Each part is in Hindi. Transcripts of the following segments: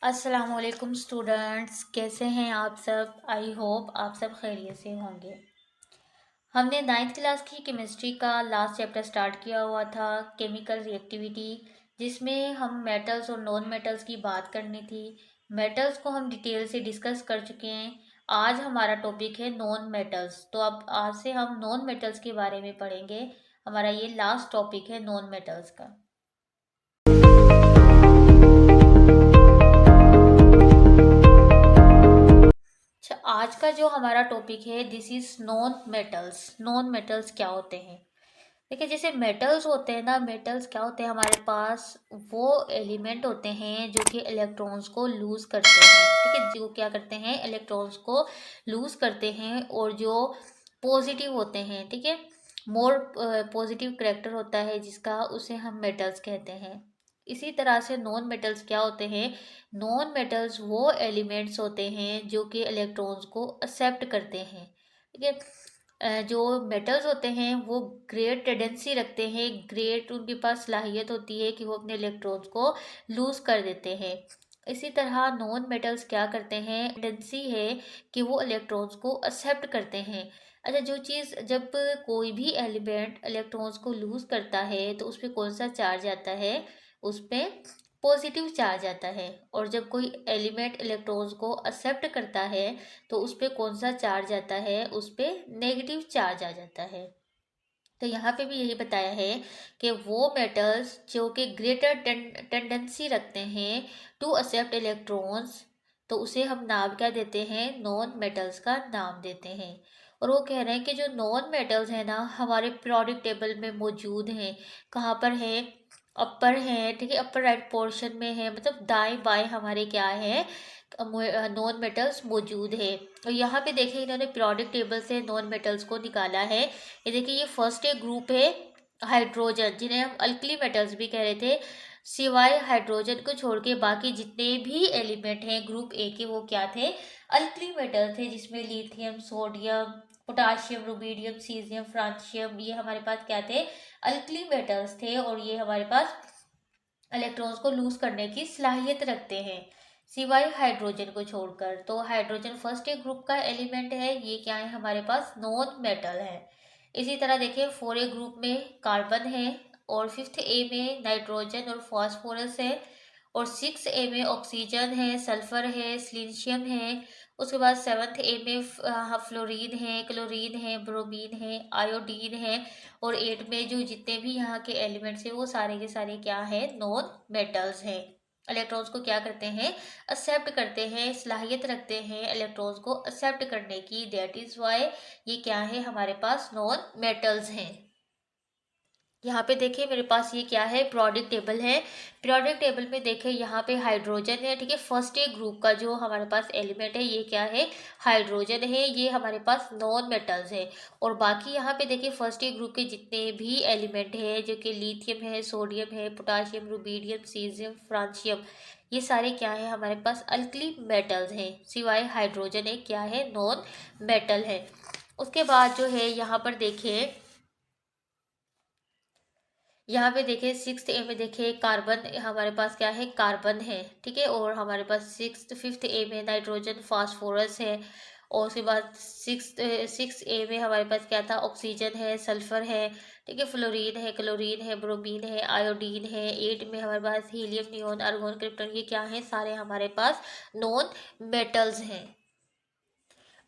अस्सलामुअलैकुम स्टूडेंट्स, कैसे हैं आप सब। आई होप आप सब खैरियत से होंगे। हमने नाइन्थ क्लास की केमिस्ट्री का लास्ट चैप्टर स्टार्ट किया हुआ था, केमिकल रिएक्टिविटी, जिसमें हम मेटल्स और नॉन मेटल्स की बात करनी थी। मेटल्स को हम डिटेल से डिस्कस कर चुके हैं। आज हमारा टॉपिक है नॉन मेटल्स, तो अब आज से हम नॉन मेटल्स के बारे में पढ़ेंगे। हमारा ये लास्ट टॉपिक है नॉन मेटल्स का। अच्छा, आज का जो हमारा टॉपिक है this is non metals. Non metals क्या होते हैं? देखिए, जैसे मेटल्स होते हैं ना, मेटल्स क्या होते हैं हमारे पास, वो एलिमेंट होते हैं जो कि इलेक्ट्रॉन्स को लूज करते हैं। ठीक है, जो क्या करते हैं, इलेक्ट्रॉन्स को लूज करते हैं और जो पॉजिटिव होते हैं, ठीक है, मोर पॉजिटिव करेक्टर होता है जिसका, उसे हम मेटल्स कहते हैं। इसी तरह से नॉन मेटल्स क्या होते हैं? नॉन मेटल्स वो एलिमेंट्स होते हैं जो कि इलेक्ट्रॉन्स को एक्सेप्ट करते हैं। ठीक है, जो मेटल्स होते हैं वो ग्रेट टेंडेंसी रखते हैं, ग्रेट उनके पास सलाहियत होती है कि वो अपने इलेक्ट्रॉन्स को लूज कर देते हैं। इसी तरह नॉन मेटल्स क्या करते हैं, टेंडेंसी है कि वो इलेक्ट्रॉन्स को एक्सेप्ट करते हैं। अच्छा, जो चीज़, जब कोई भी एलिमेंट इलेक्ट्रॉन्स को लूज करता है तो उस पर कौन सा चार्ज आता है? उस पर पॉजिटिव चार्ज आता है। और जब कोई एलिमेंट इलेक्ट्रॉन्स को एक्सेप्ट करता है तो उस पर कौन सा चार्ज आता है? उस पर नेगेटिव चार्ज आ जाता है। तो यहाँ पे भी यही बताया है कि वो मेटल्स जो कि ग्रेटर टेंडेंसी रखते हैं टू एक्सेप्ट इलेक्ट्रॉन्स, तो उसे हम नाम क्या देते हैं? नॉन मेटल्स का नाम देते हैं। और वो कह रहे हैं कि जो नॉन मेटल्स हैं ना, हमारे पीरियोडिक टेबल में मौजूद हैं। कहाँ पर है? अपर है, ठीक है, अपर राइट पोर्शन में है, मतलब दाएं बाएं हमारे क्या है, नॉन मेटल्स मौजूद है। और यहाँ पे देखिए, इन्होंने पीरियोडिक टेबल से नॉन मेटल्स को निकाला है। ये देखिए, ये फर्स्ट एक ग्रुप है हाइड्रोजन, जिन्हें हम अल्कली मेटल्स भी कह रहे थे। सिवाय हाइड्रोजन को छोड़ के बाकी जितने भी एलिमेंट हैं ग्रुप ए के, वो क्या थे? अल्कली मेटल थे, जिसमें lithium, sodium, potassium, rubidium, caesium, francium, ये हमारे पास क्या थे? अल्कली मेटल्स थे। और ये हमारे पास इलेक्ट्रॉन्स को लूज करने की सलाहियत रखते हैं, सिवाय हाइड्रोजन को छोड़कर। तो हाइड्रोजन फर्स्ट ए ग्रुप का एलिमेंट है, ये क्या है हमारे पास? नॉन मेटल है। इसी तरह देखिए, फोर ए ग्रुप में कार्बन है, और फिफ्थ ए में नाइट्रोजन और फास्फोरस है, और सिक्स ए में ऑक्सीजन है, सल्फर है, सिलीशियम है। उसके बाद सेवन्थ ए में फ्लोरीन है, क्लोरीन है, ब्रोमीन है, आयोडीन है। और एट में जो जितने भी यहाँ के एलिमेंट्स हैं वो सारे के सारे क्या है? नॉन मेटल्स हैं। इलेक्ट्रॉन्स को क्या करते हैं? एक्सेप्ट करते हैं, सलाहियत रखते हैं इलेक्ट्रॉन्स को एक्सेप्ट करने की। दैट इज वाई ये क्या है हमारे पास? नॉन मेटल्स हैं। यहाँ पे देखिए, मेरे पास ये क्या है? पीरियोडिक टेबल है। पीरियोडिक टेबल में देखिए, यहाँ पे हाइड्रोजन है, ठीक है, फर्स्ट ए ग्रुप का जो हमारे पास एलिमेंट है ये क्या है? हाइड्रोजन है, ये हमारे पास नॉन मेटल्स है। और बाकी यहाँ पे देखिए, फर्स्ट ए ग्रुप के जितने भी एलिमेंट है, जो कि लिथियम है, सोडियम है, पोटाशियम, रुबीडियम, सीजियम, फ्रांसियम, ये सारे क्या है हमारे पास? अल्कली मेटल्स हैं, सिवाय हाइड्रोजन है क्या है? नॉन मेटल है। उसके बाद जो है यहाँ पर देखिए, यहाँ पे देखिए सिक्स ए में देखिए कार्बन, हमारे पास क्या है? कार्बन है, ठीक है। और हमारे पास फिफ्थ ए में नाइट्रोजन, फास्फोरस है। और उसके बाद सिक्स ए में हमारे पास क्या था? ऑक्सीजन है, सल्फर है, ठीक है, फ्लोरीन है, क्लोरीन है, ब्रोमीन है, आयोडीन है। एट में हमारे पास हीलियम, नियोन, आर्गोन, क्रिप्टन, ये क्या है? सारे हमारे पास नॉन मेटल्स हैं।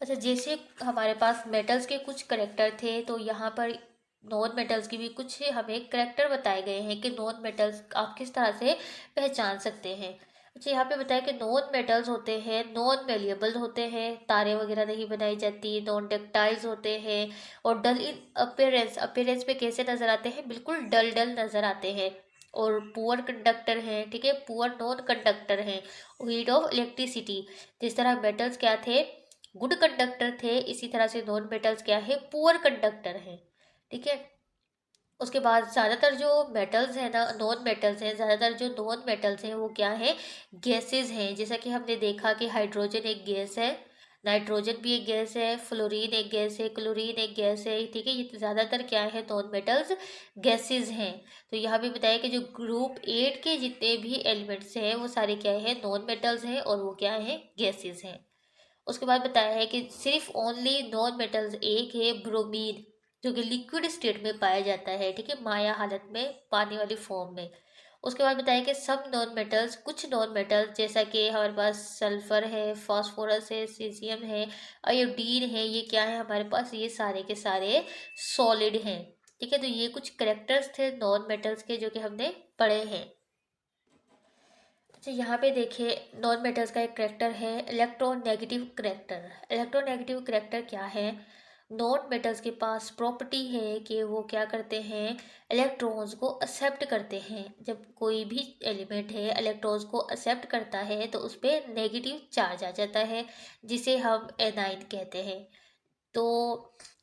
अच्छा, जैसे हमारे पास मेटल्स के कुछ करेक्टर थे, तो यहाँ पर नॉन मेटल्स की भी कुछ हमें करेक्टर बताए गए हैं कि नॉन मेटल्स आप किस तरह से पहचान सकते हैं। अच्छा, यहाँ पे बताया कि नॉन मेटल्स होते हैं, नॉन मेलिएबल होते हैं, तारे वगैरह नहीं बनाई जाती, नॉन डक्टाइल्स होते हैं, और डल इन अपेयरेंस, अपेयरेंस पे कैसे नजर आते हैं? बिल्कुल डल डल नजर आते हैं। और पुअर कंडक्टर हैं, ठीक है, पुअर नॉन कंडक्टर हैं, हीट ऑफ इलेक्ट्रिसिटी। जिस तरह मेटल्स क्या थे? गुड कंडक्टर थे, इसी तरह से नॉन मेटल्स क्या है? पुअर कंडक्टर है, ठीक है। उसके बाद ज़्यादातर जो मेटल्स हैं ना, नॉन मेटल्स हैं, ज़्यादातर जो नॉन मेटल्स हैं वो क्या है? गैसेस हैं। जैसा कि हमने देखा कि हाइड्रोजन एक गैस है, नाइट्रोजन भी एक गैस है, फ्लोरीन एक गैस है, क्लोरीन एक गैस है, ठीक है। ये ज़्यादातर क्या है, नॉन मेटल्स गैसेज हैं। तो यहाँ भी बताया कि जो ग्रुप 8 के जितने भी एलिमेंट्स हैं वो सारे क्या है, नॉन मेटल्स हैं और वो क्या है, गैसेज हैं। उसके बाद बताया है कि सिर्फ ओनली नॉन मेटल्स एक है, ब्रोमीन, जो कि लिक्विड स्टेट में पाया जाता है, ठीक है, माया हालत में, पानी वाली फॉर्म में। उसके बाद बताया कि सब नॉन मेटल्स, कुछ नॉन मेटल्स जैसा कि हमारे पास सल्फर है, फास्फोरस है, सीजियम है, आयोडीन है, ये क्या है हमारे पास, ये सारे के सारे सॉलिड हैं, ठीक है। तो ये कुछ करेक्टर्स थे नॉन मेटल्स के जो कि हमने पढ़े हैं। अच्छा, यहाँ पे देखिए नॉन मेटल्स का एक करेक्टर है इलेक्ट्रोनेगेटिव करेक्टर। इलेक्ट्रोनेगेटिव करेक्टर क्या है, नॉन मेटल्स के पास प्रॉपर्टी है कि वो क्या करते हैं, इलेक्ट्रॉन्स को एक्सेप्ट करते हैं। जब कोई भी एलिमेंट है इलेक्ट्रॉन्स को एक्सेप्ट करता है तो उस पर नेगेटिव चार्ज आ जाता है, जिसे हम एनाइन कहते हैं। तो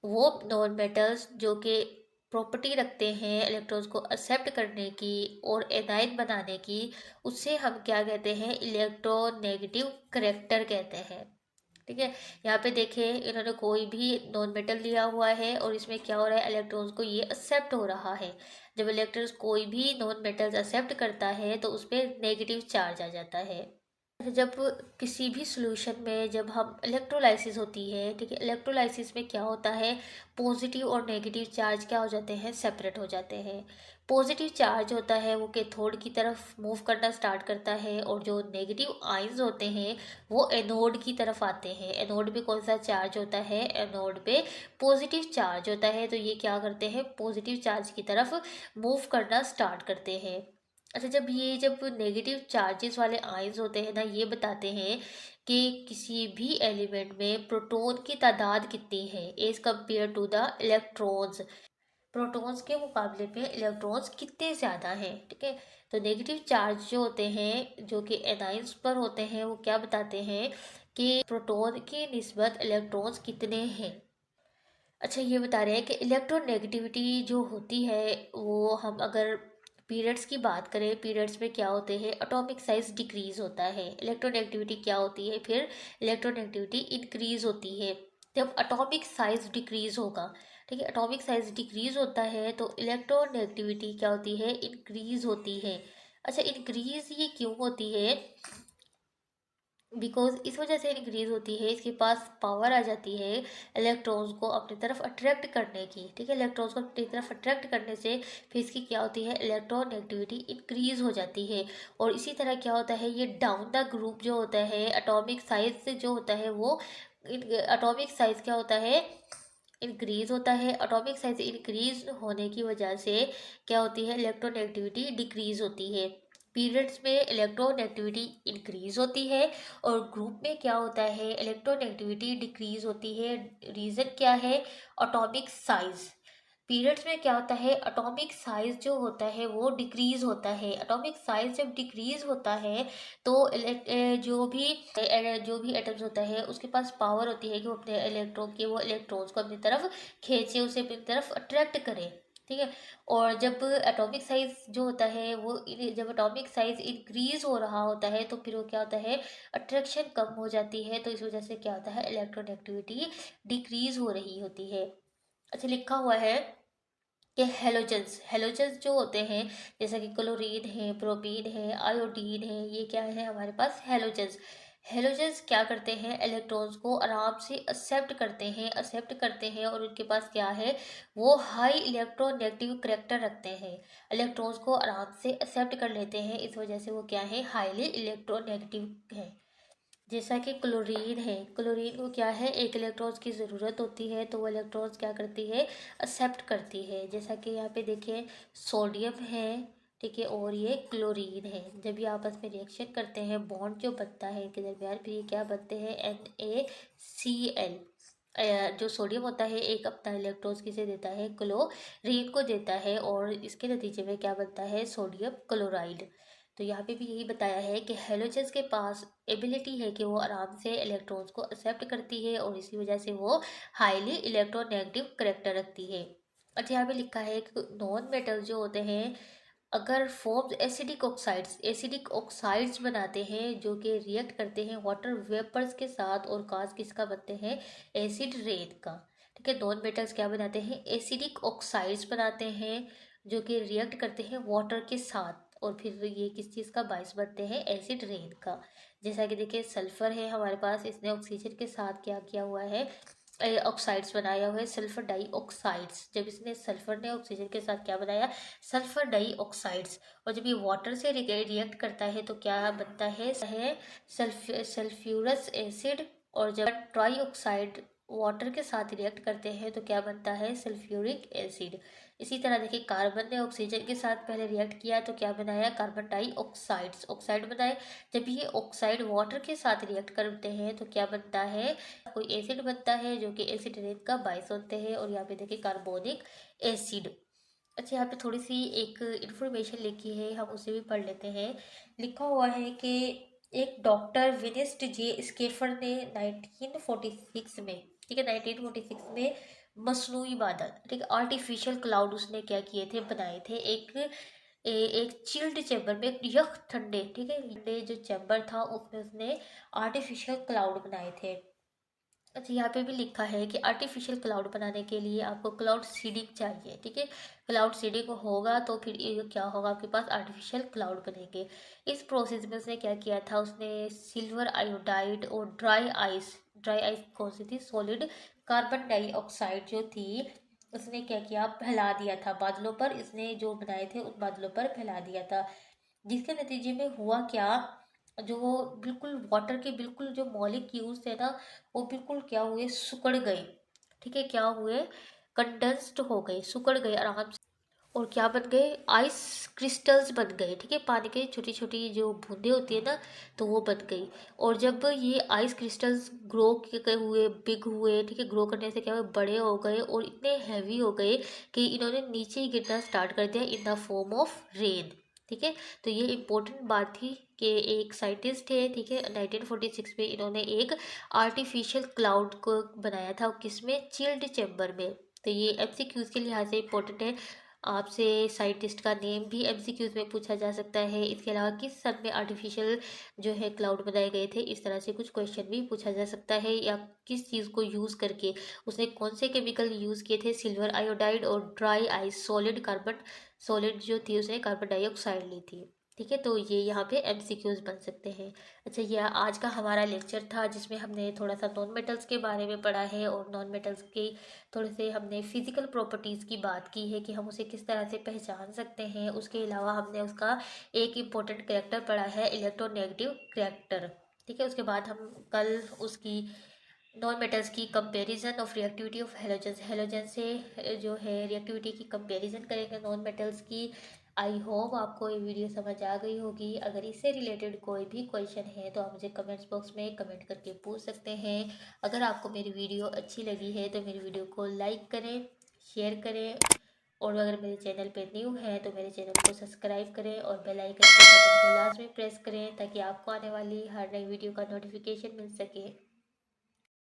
वो नॉन मेटल्स जो कि प्रॉपर्टी रखते हैं इलेक्ट्रॉन्स को एक्सेप्ट करने की और एनाइन बनाने की, उससे हम क्या कहते हैं, इलेक्ट्रोनेगेटिव करेक्टर कहते हैं, ठीक है। यहाँ पे देखिए इन्होंने कोई भी नॉन मेटल लिया हुआ है और इसमें क्या हो रहा है, इलेक्ट्रॉन्स को ये एक्सेप्ट हो रहा है। जब इलेक्ट्रॉन्स कोई भी नॉन मेटल्स एक्सेप्ट करता है तो उस पर नेगेटिव चार्ज आ जाता है। जब किसी भी सॉल्यूशन में जब हम इलेक्ट्रोलाइसिस होती है, ठीक है, इलेक्ट्रोलाइसिस में क्या होता है, पॉजिटिव और नेगेटिव चार्ज क्या हो जाते हैं, सेपरेट हो जाते हैं। पॉजिटिव चार्ज होता है वो कैथोड की तरफ मूव करना स्टार्ट करता है और जो नेगेटिव आयंस होते हैं वो एनोड की तरफ आते हैं। एनोड पे कौन सा चार्ज होता है, एनोड पे पॉजिटिव चार्ज होता है, तो ये क्या करते हैं, पॉजिटिव चार्ज की तरफ मूव करना स्टार्ट करते हैं। अच्छा, जब नेगेटिव चार्जेस वाले आयंस होते हैं ना, ये बताते हैं कि किसी भी एलिमेंट में प्रोटॉन की तादाद कितनी है as compared to the electrons. Protons के मुकाबले में इलेक्ट्रॉन्स कितने ज़्यादा हैं, ठीक है। तो नेगेटिव चार्ज जो होते हैं जो कि एनाइंस पर होते हैं वो क्या बताते हैं कि प्रोटॉन की निस्बत इलेक्ट्रॉन्स कितने हैं। अच्छा, ये बता रहे हैं कि इलेक्ट्रोनेगेटिविटी जो होती है वो हम अगर पीरियड्स की बात करें, पीरियड्स में क्या होते हैं, एटॉमिक साइज डिक्रीज होता है। इलेक्ट्रोनेगेटिविटी क्या होती है, फिर इलेक्ट्रोनेगेटिविटी इंक्रीज होती है जब एटॉमिक साइज डिक्रीज होगा, ठीक है। एटॉमिक साइज डिक्रीज होता है तो इलेक्ट्रोनेगेटिविटी क्या होती है, इंक्रीज होती है। अच्छा, इंक्रीज ये क्यों होती है, बिकॉज इस वजह से इंक्रीज होती है, इसके पास पावर आ जाती है इलेक्ट्रॉन्स को अपनी तरफ अट्रैक्ट करने की, ठीक है। इलेक्ट्रॉन्स को अपनी तरफ अट्रैक्ट करने से फिर इसकी क्या होती है, इलेक्ट्रोनेगेटिविटी इंक्रीज हो जाती है। और इसी तरह क्या होता है, ये डाउन द ग्रुप जो होता है, एटॉमिक साइज जो होता है वो एटॉमिक साइज क्या होता है, इंक्रीज होता है। एटॉमिक साइज इंक्रीज होने की वजह से क्या होती है, इलेक्ट्रोनेगेटिविटी डिक्रीज होती है। पीरियड्स में इलेक्ट्रोनेगेटिविटी इंक्रीज होती है और ग्रुप में क्या होता है, इलेक्ट्रोनेगेटिविटी डिक्रीज होती है। रीज़न क्या है, एटॉमिक साइज। पीरियड्स में क्या होता है, एटॉमिक साइज जो होता है वो डिक्रीज होता है। एटॉमिक साइज जब डिक्रीज होता है तो जो भी एटम्स होता है उसके पास पावर होती है कि वो अपने इलेक्ट्रॉन्स को अपनी तरफ खींचे, उसे अपनी तरफ अट्रैक्ट करे, ठीक है। और जब एटॉमिक साइज जो होता है वो जब एटॉमिक साइज इंक्रीज हो रहा होता है तो फिर वो क्या होता है, अट्रैक्शन कम हो जाती है, तो इस वजह से क्या होता है, इलेक्ट्रोनेगेटिविटी डिक्रीज हो रही होती है। अच्छा, लिखा हुआ है कि हेलोजन्स, हेलोजन्स जो होते हैं जैसा कि क्लोरीन है, प्रोपीन है, आयोडीन है, ये क्या है हमारे पास, हेलोजन्स। हेलोजन्स क्या करते हैं, इलेक्ट्रॉन्स को आराम से एक्सेप्ट करते हैं और उनके पास क्या है, वो हाई इलेक्ट्रोनेगेटिव करेक्टर रखते हैं। इलेक्ट्रॉन्स को आराम से एक्सेप्ट कर लेते हैं, इस वजह से वो क्या है, हाईली इलेक्ट्रोनेगेटिव है। जैसा कि क्लोरीन है, क्लोरीन को क्या है, एक इलेक्ट्रॉन्स की ज़रूरत होती है तो वो इलेक्ट्रॉन्स क्या करती है, एक्सेप्ट करती है। जैसा कि यहाँ पे देखिए सोडियम है, ठीक है, और ये क्लोरीन है। जब ये आपस में रिएक्शन करते हैं, बॉन्ड जो बनता है इनके दरमियान, फिर ये क्या बनते हैं, NaCl। जो सोडियम होता है एक अपना इलेक्ट्रॉन्स किसे देता है, क्लोरीन को देता है और इसके नतीजे में क्या बनता है, सोडियम क्लोराइड। तो यहाँ पे भी यही बताया है कि हेलोजन्स के पास एबिलिटी है कि वो आराम से इलेक्ट्रॉन्स को एक्सेप्ट करती है और इसी वजह से वो हाईली इलेक्ट्रोनेगेटिव करेक्टर रखती है। अच्छा, यहाँ पे लिखा है कि नॉन मेटल जो होते हैं अगर फॉर्म्स एसिडिक ऑक्साइड्स बनाते हैं जो कि रिएक्ट करते हैं वाटर वेपर्स के साथ और काज किसका बनते हैं, एसिड रेन का। ठीक है, नॉन मेटल्स क्या बनाते हैं, एसिडिक ऑक्साइड्स बनाते हैं जो कि रिएक्ट करते हैं वाटर के साथ और फिर ये किस चीज़ का बायस बनते हैं, एसिड रेन का। जैसा कि देखिए सल्फर है हमारे पास, इसने ऑक्सीजन के साथ क्या किया हुआ है, ऑक्साइड्स बनाया हुआ है, सल्फर डाइऑक्साइड्स। जब इसने सल्फर ने ऑक्सीजन के साथ क्या बनाया, सल्फर डाइऑक्साइड्स। और जब ये वाटर से रिएक्ट करता है तो क्या बनता है सल्फ्यूरस एसिड। और जब ट्राई ऑक्साइड वाटर के साथ रिएक्ट करते हैं तो क्या बनता है, सल्फ्यूरिक एसिड। इसी तरह देखिए कार्बन ने ऑक्सीजन के साथ पहले रिएक्ट किया तो क्या बनाया, कार्बन डाइऑक्साइड्स, ऑक्साइड बनाए। जब ये ऑक्साइड वाटर के साथ रिएक्ट करते हैं तो क्या बनता है, कोई एसिड बनता है जो कि एसिड रेन का बायस होते हैं। और यहाँ पे देखिए कार्बोनिक एसिड। अच्छा, यहाँ पे थोड़ी सी एक इंफॉर्मेशन लिखी है, हम उसे भी पढ़ लेते हैं। लिखा हुआ है कि एक डॉक्टर विनिस्ट जे स्केफर ने 1946 में, ठीक है 1946 में मसनूई बादल, ठीक है आर्टिफिशियल क्लाउड उसने क्या किए थे, बनाए थे। एक चिल्ड चैम्बर में, एक यख ठंडे, ठीक है ठंडे जो चैम्बर था उसमें उसने आर्टिफिशियल क्लाउड बनाए थे। अच्छा, यहाँ पे भी लिखा है कि आर्टिफिशियल क्लाउड बनाने के लिए आपको क्लाउड सीडिंग चाहिए। ठीक है, क्लाउड सीडिंग होगा तो फिर ये क्या होगा, आपके पास आर्टिफिशियल क्लाउड बनेंगे। इस प्रोसेस में उसने क्या किया था, उसने सिल्वर आयोडाइड और ड्राई आइस कौन सी थी, सॉलिड कार्बन डाइऑक्साइड जो थी, उसने क्या किया, फैला दिया था बादलों पर। इसने जो बनाए थे उन बादलों पर फैला दिया था, जिसके नतीजे में हुआ क्या, जो वो बिल्कुल वाटर के बिल्कुल जो मॉलिक्यूल्स थे ना, वो बिल्कुल क्या हुए, सिकुड़ गए। ठीक है, क्या हुए, कंडेंस्ड हो गए, सिकुड़ गए आराम से। और क्या बन गए, आइस क्रिस्टल्स बन गए। ठीक है, पानी के छोटी छोटी जो बूंदें होती है ना, तो वो बन गई। और जब ये आइस क्रिस्टल्स ग्रो हुए, बिग हुए, ठीक है ग्रो करने से क्या हुए, बड़े हो गए और इतने हैवी हो गए कि इन्होंने नीचे ही गिरना स्टार्ट कर दिया in the form of rain. ठीक है, तो ये इम्पोर्टेंट बात थी कि एक साइंटिस्ट है, ठीक है 1946 में इन्होंने एक आर्टिफिशियल क्लाउड को बनाया था, किसमें, चिल्ड चैम्बर में। तो ये एमसीक्यूज के लिहाज से इम्पोर्टेंट है। आपसे साइंटिस्ट का नेम भी एमसीक्यूज में पूछा जा सकता है। इसके अलावा किस सन में आर्टिफिशियल जो है क्लाउड बनाए गए थे, इस तरह से कुछ क्वेश्चन भी पूछा जा सकता है। या किस चीज़ को यूज़ करके उसने कौन से केमिकल यूज़ किए थे, सिल्वर आयोडाइड और ड्राई आइस सॉलिड जो थी उसने कार्बन डाइऑक्साइड ली थी। ठीक है, तो ये यहाँ पे एमसीक्यूज बन सकते हैं। अच्छा, यह आज का हमारा लेक्चर था जिसमें हमने थोड़ा सा नॉन मेटल्स के बारे में पढ़ा है और नॉन मेटल्स के थोड़े से हमने फिजिकल प्रॉपर्टीज़ की बात की है कि हम उसे किस तरह से पहचान सकते हैं। उसके अलावा हमने उसका एक इम्पोर्टेंट करेक्टर पढ़ा है, इलेक्ट्रोनेगेटिव करेक्टर। ठीक है, उसके बाद हम कल उसकी नॉन मेटल्स की comparison of reactivity of halogens, halogen से जो है रिएक्टिविटी की कंपैरिजन करेंगे नॉन मेटल्स की। आई होप आपको ये वीडियो समझ आ गई होगी। अगर इससे रिलेटेड कोई भी क्वेश्चन है तो आप मुझे कमेंट्स बॉक्स में कमेंट करके पूछ सकते हैं। अगर आपको मेरी वीडियो अच्छी लगी है तो मेरी वीडियो को लाइक करें, शेयर करें, और अगर मेरे चैनल पे न्यू है तो मेरे चैनल को सब्सक्राइब करें और बेल आइकन के बटन को लाजमी प्रेस करें ताकि आपको आने वाली हर नई वीडियो का नोटिफिकेशन मिल सके।